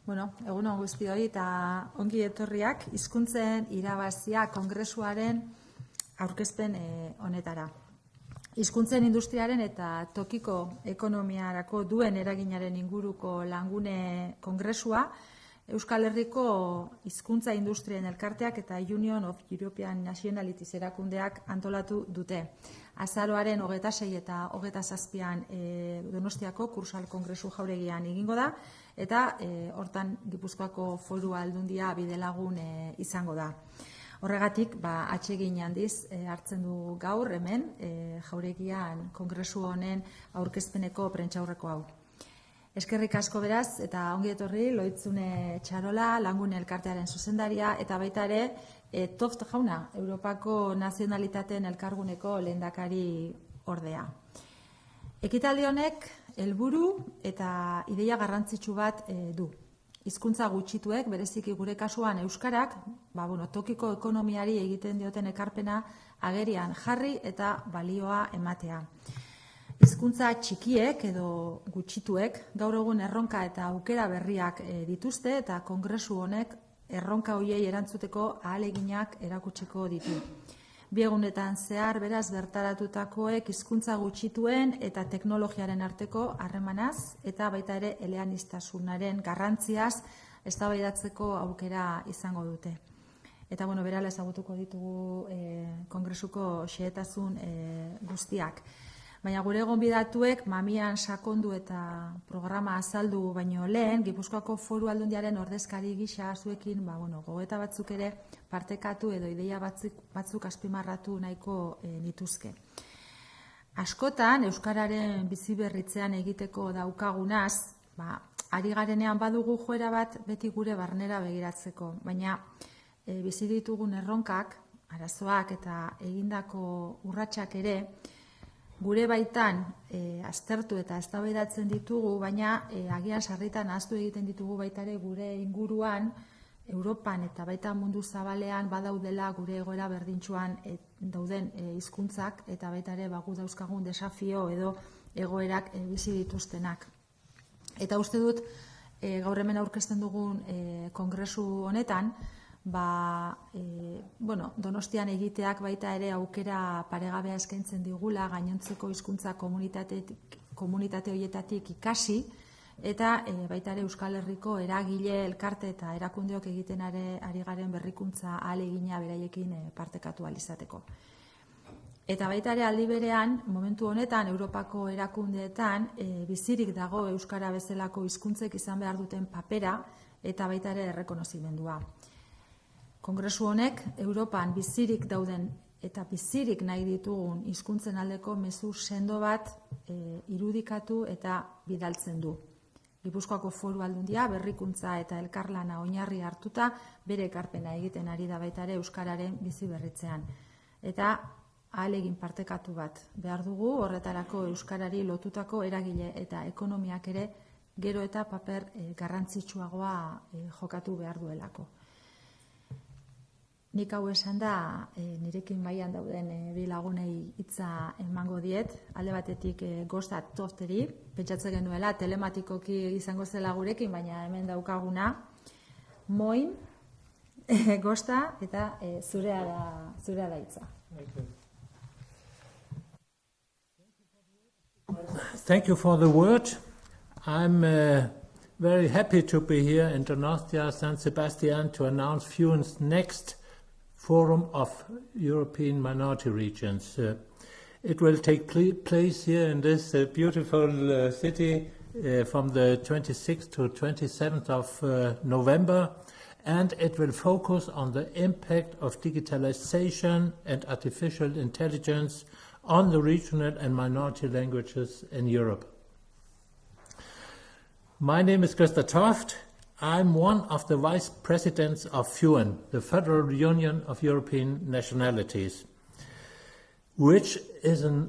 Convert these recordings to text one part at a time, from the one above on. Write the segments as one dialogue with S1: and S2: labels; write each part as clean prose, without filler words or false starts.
S1: Bueno, egun on guztioi eta ongi etorriak Hizkuntzen irabazia kongresuaren aurkezpen honetara. Hizkuntzen industriaren eta tokiko ekonomiarako duen eraginaren inguruko langune kongresua Euskal Herriko hizkuntza industrien elkarteak eta Union of European Nationalities erakundeak antolatu dute. Azaroaren 26 eta 27an Donostiako Kursal Kongresu jauregian egingo da, eta hortan Gipuzkoako Foru Aldundia bidelagun izango da. Horregatik, atsegin handiz hartzen du gaur hemen jauregian kongresu honen aurkezpeneko prentsaurreko hau. Eskerrik asko beraz eta ongi etorri Loitzune Txarola, Langune elkartearen zuzendaria eta baita ere Toft jauna, Europako nazionalitateen elkarguneko lehendakari ordea. Ekitaldi honek helburu eta ideia garrantzitsu bat du. Hizkuntza gutxituek, bereziki gure kasuan euskarak, tokiko ekonomiari egiten dioten ekarpena agerian jarri eta balioa ematea. Hizkuntza txikiek edo gutxituek gaur egun erronka eta aukera berriak dituzte eta kongresu honek erronka horiei erantzuteko ahaleginak erakutsiko ditu. Bi egunetan zehar beraz bertaratutakoek hizkuntza gutxituen eta teknologiaren arteko harremanaz eta baita ere eleaniztasunaren garrantziaz eztabaidatzeko aukera izango dute. Eta berala ezagutuko ditugu kongresuko xehetasun guztiak. Baina gure gonbidatuek mamian sakondu eta programa azaldu baino lehen, Gipuzkoako Foru Aldundiaren ordezkari gisa zuekin gogoeta batzuk ere partekatu edo ideia batzuk azpimarratu nahiko nituzke. Askotan, euskararen biziberritzean egiteko daukagunaz, ari garenean badugu joera bat beti gure barnera begiratzeko, baina bizi ditugun erronkak, arazoak eta egindako urratsak ere, gure baitan aztertu eta eztabaidatzen ditugu, baina agian sarritan ahaztu egiten ditugu baita ere gure inguruan, Europan eta baita mundu zabalean badaudela gure egoera berdintsuan dauden hizkuntzak eta baita ere gu dauzkagun desafio edo egoerak bizi dituztenak. Eta uste dut gaur hemen aurkezten dugun kongresu honetan, Donostian egiteak baita ere aukera paregabea eskaintzen digula gainontzeko hizkuntza komunitate horietatik ikasi eta baita ere Euskal Herriko eragile elkarte eta erakundeok egiten ari garen berrikuntza ahalegina beraiekin partekatu ahal izateko. Eta baita ere aldi berean, momentu honetan Europako erakundeetan bizirik dago euskara bezalako hizkuntzek izan behar duten papera eta baita ere errekonozimendua. Kongresu honek Europan bizirik dauden eta bizirik nahi ditugun hizkuntzen aldeko mezu sendo bat irudikatu eta bidaltzen du. Gipuzkoako Foru Aldundia berrikuntza eta elkarlana oinarri hartuta bere ekarpena egiten ari da baita ere euskararen bizi berritzean. Eta ahalegin partekatu bat behar dugu horretarako euskarari lotutako eragile eta ekonomiak ere gero eta paper garrantzitsuagoa jokatu behar duelako. Nik hau esan da, nirekin baian dauden bi lagunei hitza emango diet, alde batetik Gosta Tofteri, pentsatzen genuela telematikoki izango zela gurekin, baina hemen daukaguna, Moin, Gosta eta zurea da hitza.
S2: Thank you for the word. I'm very happy to be here in Donostia, San Sebastian, to announce FUN's next Forum of European Minority Regions. It will take place here in this beautiful city from the 26th to 27th of November, and it will focus on the impact of digitalization and artificial intelligence on the regional and minority languages in Europe. My name is Gösta Toft. I'm one of the vice presidents of FUN, the Federal Union of European Nationalities, which is a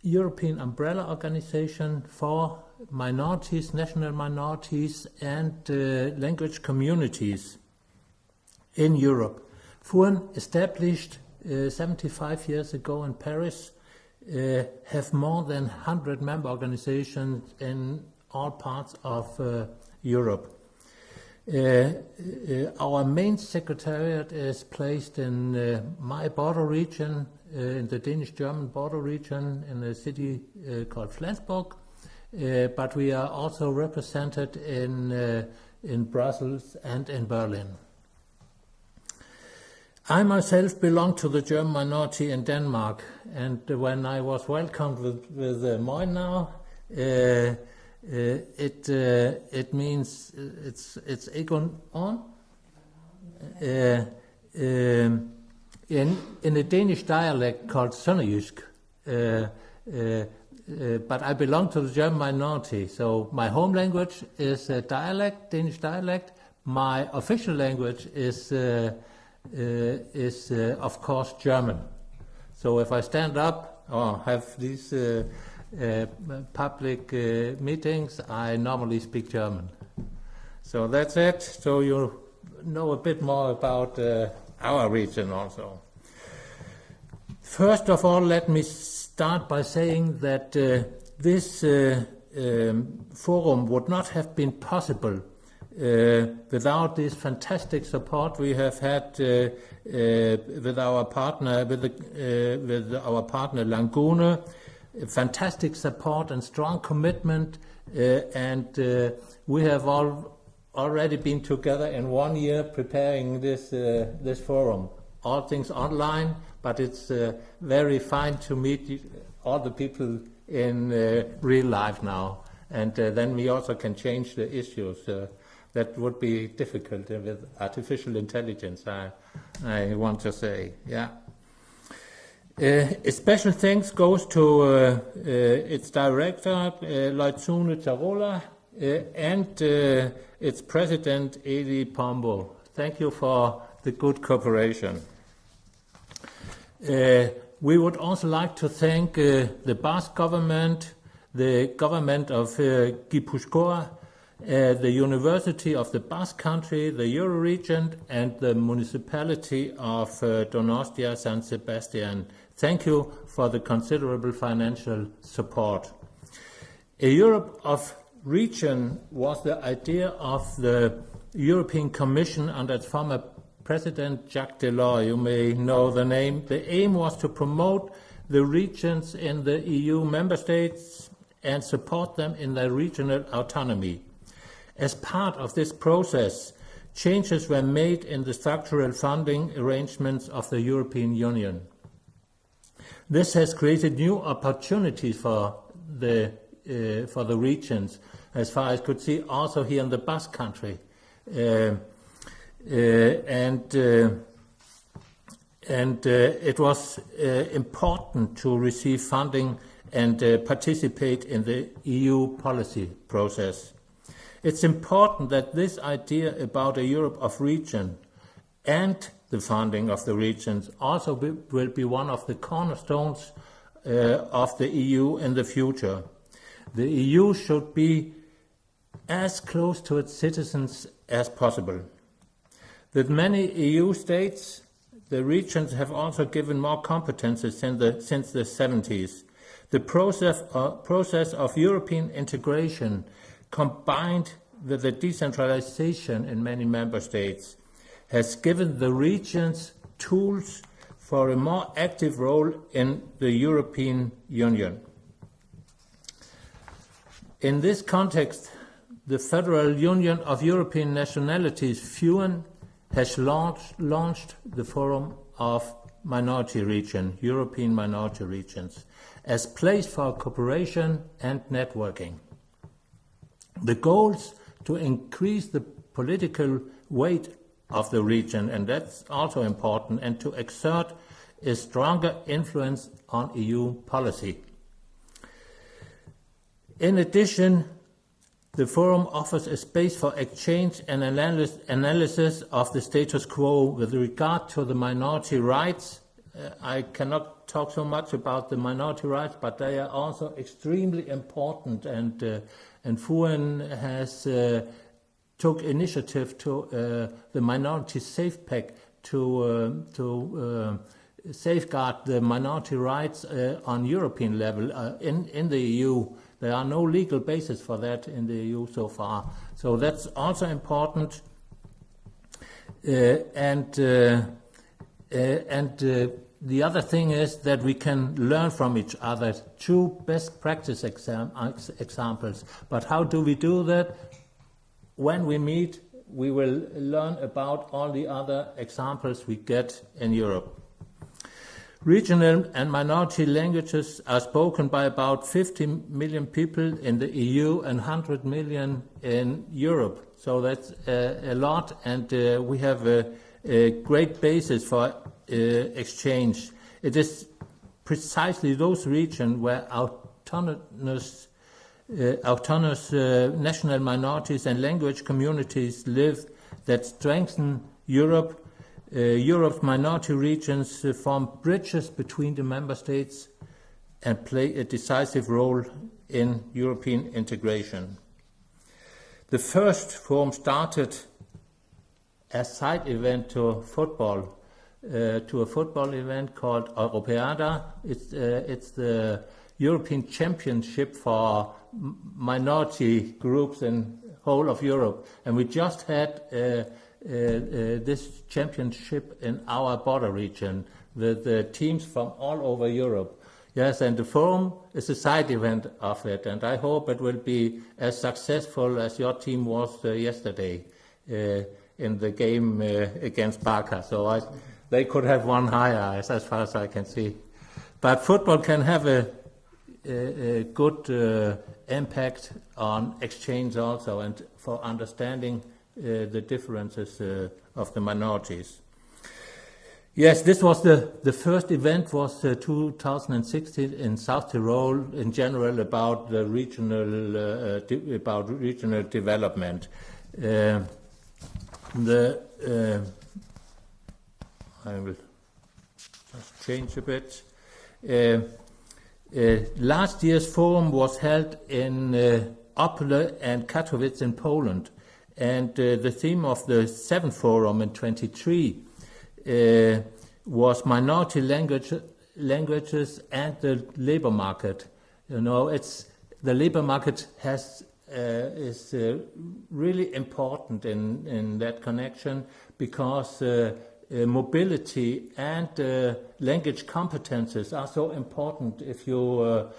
S2: European umbrella organization for minorities, national minorities, and language communities in Europe. FUN, established 75 years ago in Paris, have more than 100 member organizations in all parts of Europe. Our main secretariat is placed in my border region, in the Danish-German border region, in a city called Flensburg, but we are also represented in Brussels and in Berlin. I myself belong to the German minority in Denmark, and when I was welcomed with mine now, it means it's Egon on. In a Danish dialect called Sønderjysk, but I belong to the German minority, so my home language is dialect, Danish dialect. My official language is of course German. So if I stand up or have these public meetings, I normally speak German. So that's it. So you know a bit more about our region also. First of all, let me start by saying that this forum would not have been possible without this fantastic support we have had with our partner, with our partner Langone. Fantastic support and strong commitment, and we have already been together in 1 year preparing this forum. All things online, but it's very fine to meet all the people in real life now, and then we also can change the issues. That would be difficult with artificial intelligence, I want to say, yeah. A special thanks goes to its director, Loitsune Tarola, and its president, Eli Pombo. Thank you for the good cooperation. We would also like to thank the Basque government, the government of Gipuzkoa, the University of the Basque Country, the Euro-region, and the municipality of Donostia San Sebastian. Thank you for the considerable financial support. A Europe of region was the idea of the European Commission under its former President Jacques Delors. You may know the name. The aim was to promote the regions in the EU member states and support them in their regional autonomy. As part of this process, changes were made in the structural funding arrangements of the European Union. This has created new opportunities for the regions, as far as could see, also here in the Basque Country, and it was important to receive funding and participate in the EU policy process. It's important that this idea about a Europe of region and the funding of the regions also will be one of the cornerstones of the EU in the future. The EU should be as close to its citizens as possible. With many EU states, the regions have also given more competences since the 70s. The process of European integration, combined with the decentralization in many member states, has given the regions tools for a more active role in the European Union. In this context, the Federal Union of European Nationalities, FUN, has launched the Forum of Minority Region, European Minority Regions, as place for cooperation and networking. The goals to increase the political weight of the region, and that's also important, and to exert a stronger influence on EU policy. In addition, the forum offers a space for exchange and analysis of the status quo with regard to the minority rights. I cannot talk so much about the minority rights, but they are also extremely important, and FUN has took initiative to the Minority Safe Pack to safeguard the minority rights on European level in the EU. There are no legal basis for that in the EU so far. So that's also important, The other thing is that we can learn from each other. 2 best practice examples. But how do we do that? When we meet, we will learn about all the other examples we get in Europe. Regional and minority languages are spoken by about 50 million people in the EU and 100 million in Europe. So that's a lot, and we have a great basis for exchange. It is precisely those regions where autonomous national minorities and language communities live that strengthen Europe. Europe's minority regions form bridges between the member states and play a decisive role in European integration. The first forum started as a side event to football, to a football event called Europeada. It's the European Championship for minority groups in whole of Europe, and we just had this championship in our border region with teams from all over Europe. Yes, and the forum is a side event of it, and I hope it will be as successful as your team was yesterday in the game against Barca. So they could have won higher, as far as I can see. But football can have a good impact on exchange also, and for understanding the differences of the minorities. Yes, this was the first event was 2016 in South Tyrol in general about the regional development. I will just change a bit. Last year's forum was held in Opole and Katowice in Poland, and the theme of the 7th forum in 23 was minority languages and the labor market. You know, the labor market is really important in that connection, because mobility and language competences are so important if you are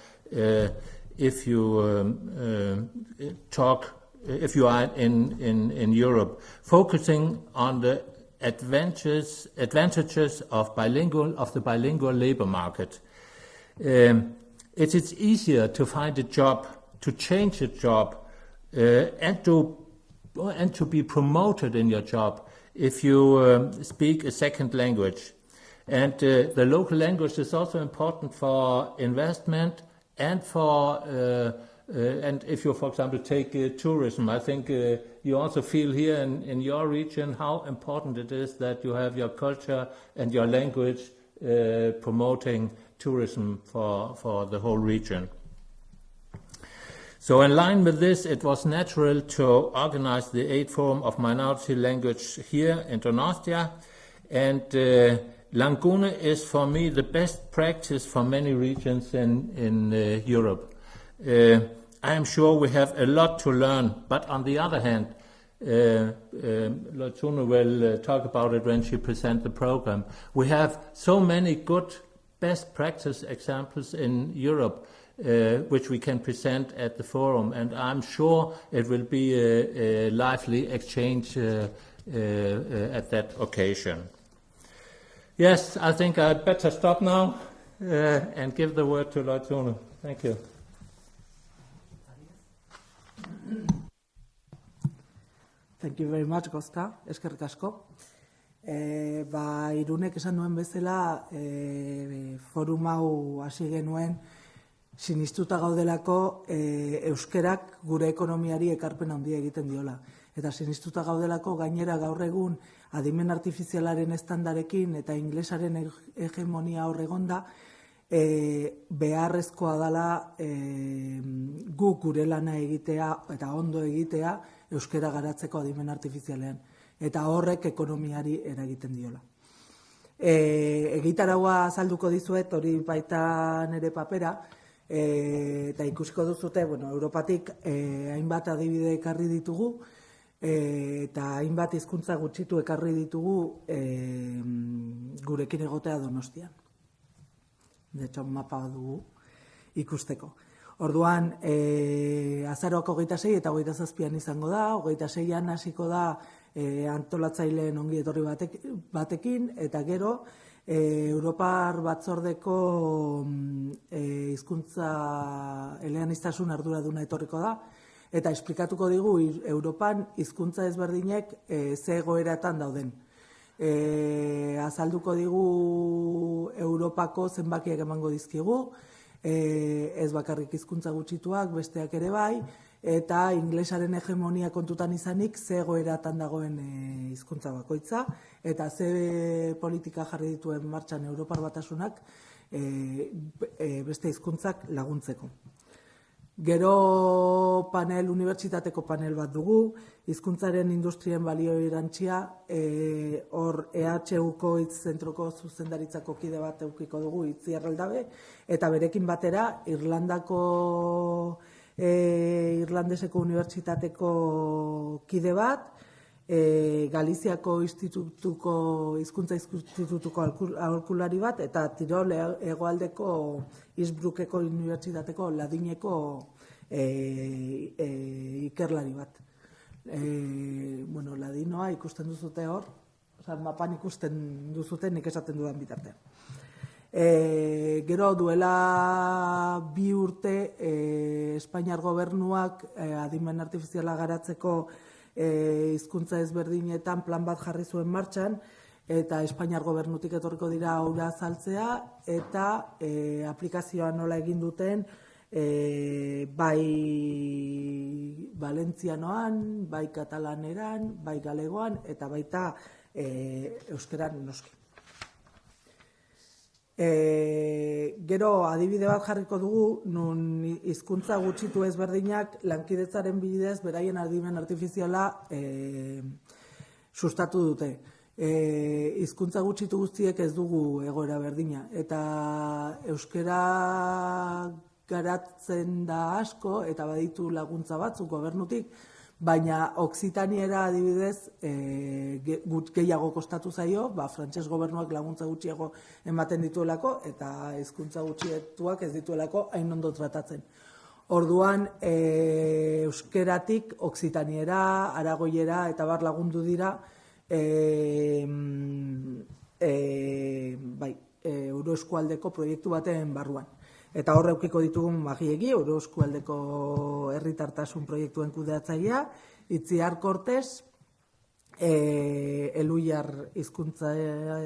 S2: in Europe, focusing on the advantages of the bilingual labor market. It is easier to find a job, to change a job, and to be promoted in your job if you speak a second language. And the local language is also important for investment and for and if you, for example, take tourism. I think you also feel here in your region how important it is that you have your culture and your language promoting tourism for the whole region. So in line with this, it was natural to organize the 8th Forum of Minority Language here in Donostia. And Laguna is, for me, the best practice for many regions in Europe. I am sure we have a lot to learn, but on the other hand, Laguna will talk about it when she presents the program. We have so many good best practice examples in Europe which we can present at the forum, and I'm sure it will be a lively exchange at that occasion. Yes, I think I'd better stop now and give the word to Laguna. Thank you.
S3: Thank you very much, Costa. Eskerrik asko. Irunek esan duen bezala, forum hau hasi genuen sinistuta gaudelako euskerak gure ekonomiari ekarpen handia egiten diola. Eta sinistuta gaudelako gainera gaur egun adimen artifizialaren estandarekin eta inglesaren hegemonia hor egonda, beharrezkoa dela guk gure lana egitea eta ondo egitea euskera garatzeko adimen artifizialean. Eta horrek ekonomiari eragiten diola. Egitaraua azalduko dizuet, hori baita nire papera, eta ikusiko duzute, Europatik hainbat adibide ekarri ditugu, eta hainbat hizkuntza gutxitu ekarri ditugu gurekin egotea Donostian. De hecho, mapa dugu ikusteko. Orduan, azaroak 26 eta 27 izango da, 26an hasiko da antolatzaileen ongi etorri batekin, eta gero Europar Batzordeko hizkuntza eleaniztasun arduraduna etorriko da, eta esplikatuko digu Europan hizkuntza ezberdinek ze egoeratan dauden. Azalduko digu Europako zenbakiak emango dizkigu, ez bakarrik hizkuntza gutxituak, besteak ere bai, eta inglesaren hegemonia kontutan izanik ze egoeratan dagoen hizkuntza bakoitza, eta ze politika jarri dituen martxan Europar Batasunak beste hizkuntzak laguntzeko. Gero unibertsitateko panel bat dugu, hizkuntzaren industrien balio erantzia, hor EHUko hitz zentroko zuzendaritzako kide bat eukiko dugu, Itziar Aldabe, eta berekin batera Irlandeseko unibertsitateko kide bat, Galiziako hizkuntza institutuko aholkulari bat, eta Tirol hegoaldeko Innsbruckeko unibertsitateko ladineko ikerlari bat. Ladinoa ikusten duzute hor, mapan ikusten duzute nik esaten dudan bitartean. Gero duela 2 urte Espainiar gobernuak adimen artifiziala garatzeko hizkuntza ezberdinetan plan bat jarri zuen martxan, eta Espainiar gobernutik etorriko dira aurra azaltzea, eta aplikazioa nola egin duten bai valentzianoan, bai katalaneran, bai galegoan, eta baita euskeran noski. Gero adibide bat jarriko dugu, nun hizkuntza gutxitu ezberdinak lankidetzaren bidez beraien adimen artifiziala sustatu dute. Hizkuntza gutxitu guztiek ez dugu egoera berdina, eta euskera garatzen da asko, eta baditu laguntza batzuk gobernutik, baina Okzitaniera adibidez gehiago kostatu zaio, frantses gobernuak laguntza gutxiago ematen dituelako, eta hizkuntza gutxietuak ez dituelako hain ondo tratatzen. Orduan, euskeratik Okzitaniera, Aragoiera eta bar lagundu dira Euroeskualdeko proiektu baten barruan. Eta hor eukiko ditugun magiegi, Euroeskualdeko herritartasun proiektuen kudeatzailea, Itziar Kortes, Eluiar hizkuntza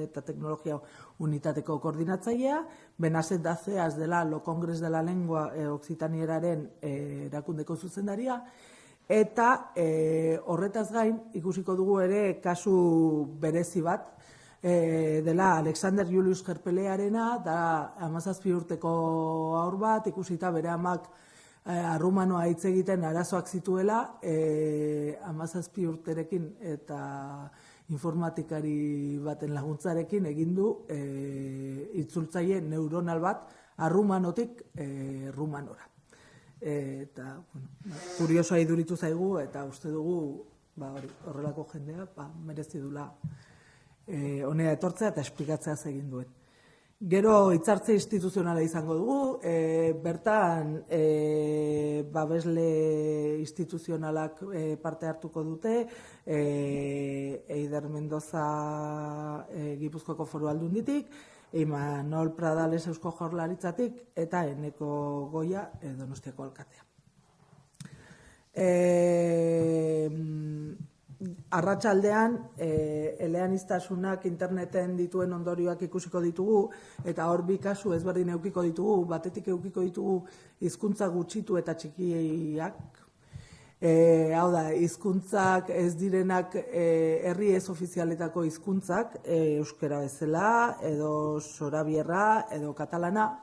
S3: eta teknologia unitateko koordinatzailea, Benazet Daceas dela Lo Congres de la Lengua Okzitanieraren erakundeko zuzendaria, eta horretaz gain ikusiko dugu ere kasu berezi bat, dela Alexander Julius Gerpelearena, da 17 urteko haur bat, ikusita bere amak arrumanoa hitz egiten arazoak zituela, 17 urterekin eta informatikari baten laguntzarekin egin du itzultzaile neuronal bat arrumanotik rumanora. Eta kuriosoa iduritu zaigu, eta uste dugu horrelako jendea merezi dula honea etortzea eta esplikatzea egin duen. Gero hitzartze instituzionala izango dugu, bertan babesle instituzionalak parte hartuko dute, Eider Mendoza Gipuzkoako Foru Aldunditik, Imanol Pradales Eusko Jaurlaritzatik, eta Eneko Goia Donostiako alkatea. Arratsaldean eleaniztasunak interneten dituen ondorioak ikusiko ditugu, eta hor bi kasu ezberdin eukiko ditugu, batetik eukiko ditugu hizkuntza gutxitu eta txikiak. Hau da, hizkuntzak ez direnak herri ez ofizialetako hizkuntzak, euskera bezala, edo sorabierra, edo katalana,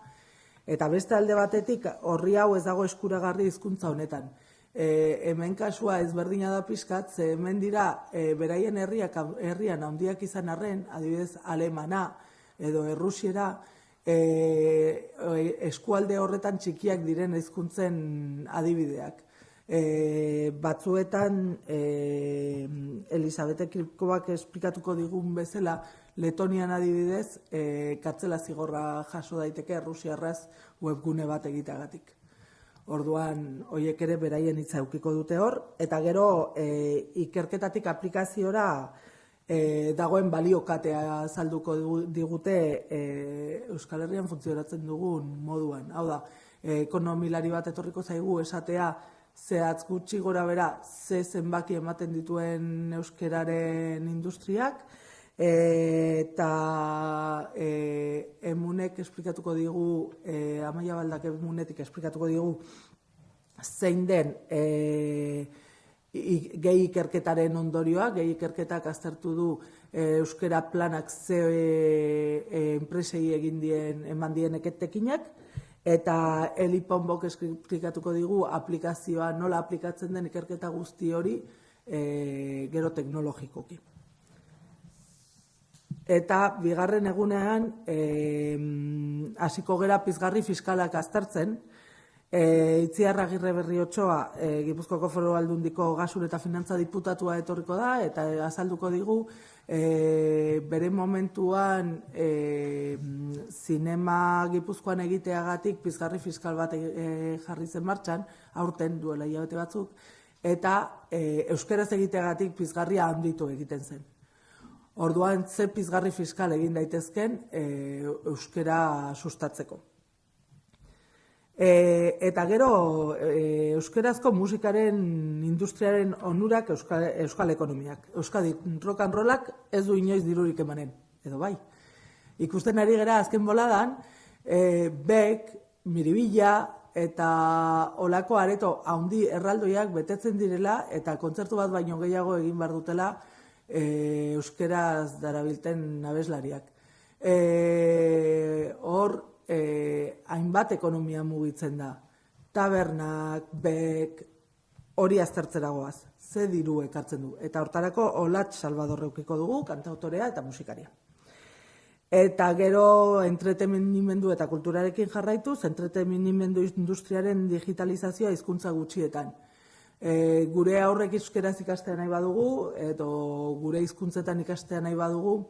S3: eta beste alde batetik horri hau ez dago eskuragarri hizkuntza honetan. Hemen kasua ezberdina da pixkat, ze hemen dira beraien herrian handiak izan arren, adibidez alemana edo errusiera, eskualde horretan txikiak diren hizkuntzen adibideak. Batzuetan, Elisabete Kripkoak esplikatuko digun bezala, Letonian adibidez, kartzela zigorra jaso daiteke Rusiarraz webgune bat egiteagatik. Orduan, horiek ere beraien hitza edukiko dute hor, eta gero ikerketatik aplikaziora dagoen baliokatea azalduko digute Euskal Herrian funtzionatzen dugun moduan. Hau da, ekonomilari bat etorriko zaigu esatea zehatz gutxi gora bera ze zenbaki ematen dituen euskeraren industriak, eta emunek esplikatuko digu, Amaia Baldak emunetik esplikatuko digu zein den gehi ikerketaren ondorioa, gehi ikerketak aztertu du euskera planak ze enpresei eman dien etekinak, eta Eli Ponbok esplikatuko digu aplikazioa nola aplikatzen den ikerketa guzti hori gero teknologikoki. Eta bigarren egunean hasiko gera pizgarri fiskalak aztertzen. Itziar Agirre Berriotxoa, Gipuzkoako Foru Aldundiko Gasur eta Finantza Diputatua etorriko da, eta azalduko digu bere momentuan zinema Gipuzkoan egiteagatik pizgarri fiskal bat jarri zen martxan, aurten duela hilabete batzuk, eta euskeraz egiteagatik pizgarria handitu egiten zen. Orduan, ze pizgarri fiskal egin daitezken euskera sustatzeko. Eta gero, euskerazko musikaren industriaren onurak euskal ekonomiak. Euskadi rock and rollak ez du inoiz dirurik emanen, edo bai. Ikusten ari gera azken boladan, Bek, Miribilla eta olako areto handi erraldoiak betetzen direla eta kontzertu bat baino gehiago egin behar dutela euskeraz darabilten abeslariak. Hor, hainbat ekonomia mugitzen da. Tabernak, Bek, hori aztertzera goaz. Ze diru ekartzen du. Eta hortarako Olatz Salvador eukiko dugu, kantautorea eta musikaria. Eta gero entretenimendu eta kulturarekin jarraituz, entretenimendu industriaren digitalizazioa hizkuntza gutxietan. Gure aurrek euskeraz ikastea nahi badugu, edo gure hizkuntzetan ikastea nahi badugu,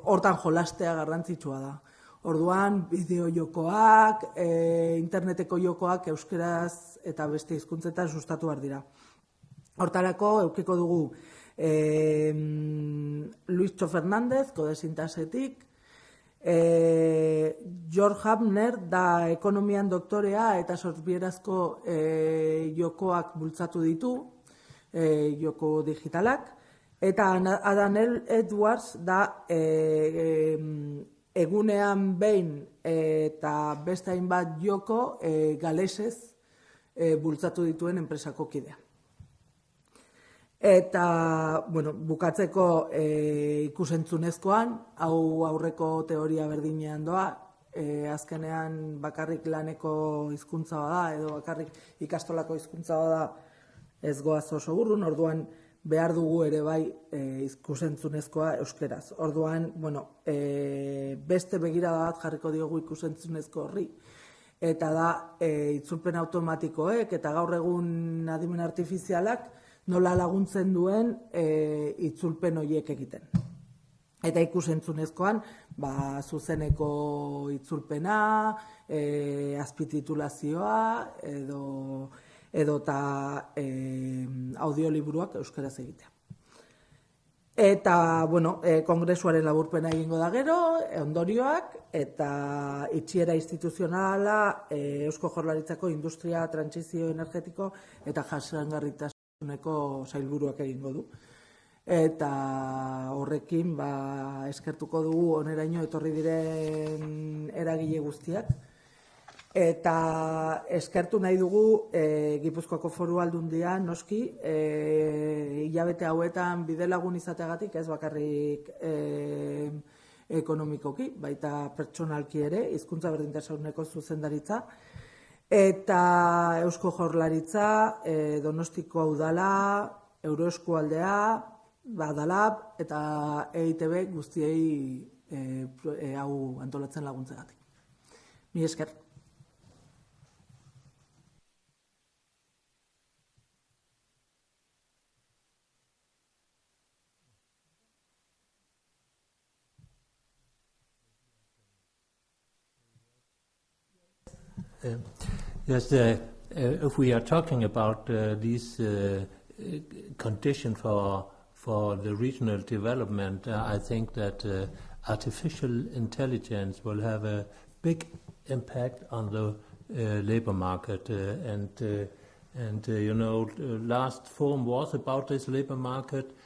S3: hortan jolastea garrantzitsua da. Orduan, bideo jokoak, interneteko jokoak euskeraz eta beste hizkuntzetan sustatu behar dira. Hortarako, eukiko dugu Luischo Fernández, Kodesintasetik, George Habner da ekonomian doktorea eta sortbierazko jokoak bultzatu ditu, joko digitalak, eta Adam Edwards da egunean behin eta beste hainbat joko galesez bultzatu dituen enpresako kidea. Eta, bukatzeko ikusentzunezkoan, hau aurreko teoria berdinean doa, azkenean bakarrik laneko hizkuntza bada, edo bakarrik ikastolako hizkuntza bada ez goaz oso urrun, orduan behar dugu ere bai ikusentzunezkoa euskeraz. Orduan, beste begirada bat jarriko diogu ikusentzunezko horri, eta da itzulpen automatikoek eta gaur egun adimen artifizialak nola laguntzen duen itzulpen horiek egiten. Eta ikusentzunezkoan, zuzeneko itzulpena, azpititulazioa, edota audiolibruak euskaraz egitea. Eta, kongresuaren laburpena egingo da gero, ondorioak, eta itxiera instituzionala Eusko Jaurlaritzako industria, trantsizio energetiko eta jasangarritasuneko sailburuak egingo du. Eta horrekin eskertuko dugu oneraino etorri diren eragile guztiak. Eta eskertu nahi dugu Gipuzkoako Foru Aldundia noski hilabete hauetan bidelagun izateagatik, ez bakarrik ekonomikoki, baita pertsonalki ere, hizkuntza berdintasuneko zuzendaritza, eta Eusko Jaurlaritza, Donostiko Udala, Euroeskualdea, Badalab eta EITB guztiei hau antolatzen laguntzegatik. Mila esker.
S2: Yes, if we are talking about these conditions for the regional development, I think that artificial intelligence will have a big impact on the labor market. Last forum was about this labor market.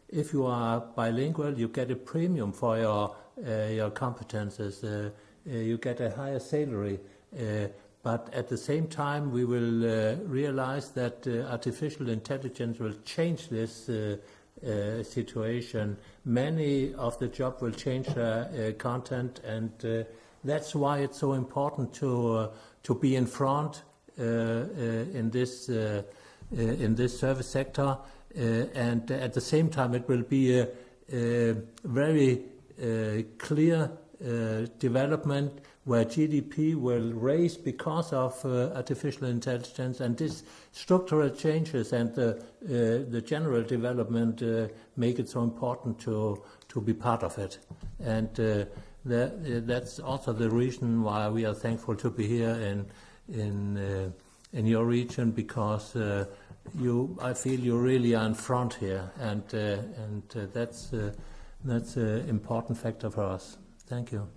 S2: If you are bilingual, you get a premium for your competences. You get a higher salary. But at the same time, we will realize that artificial intelligence will change this situation. Many of the jobs will change their content, and that's why it's so important to be in front in this service sector. And at the same time, it will be a very clear development where GDP will raise because of artificial intelligence, and these structural changes and the general development make it so important to be part of it. And that's also the reason why we are thankful to be here in your region, because I feel you really are in front here, and that's an important factor for us. Thank you.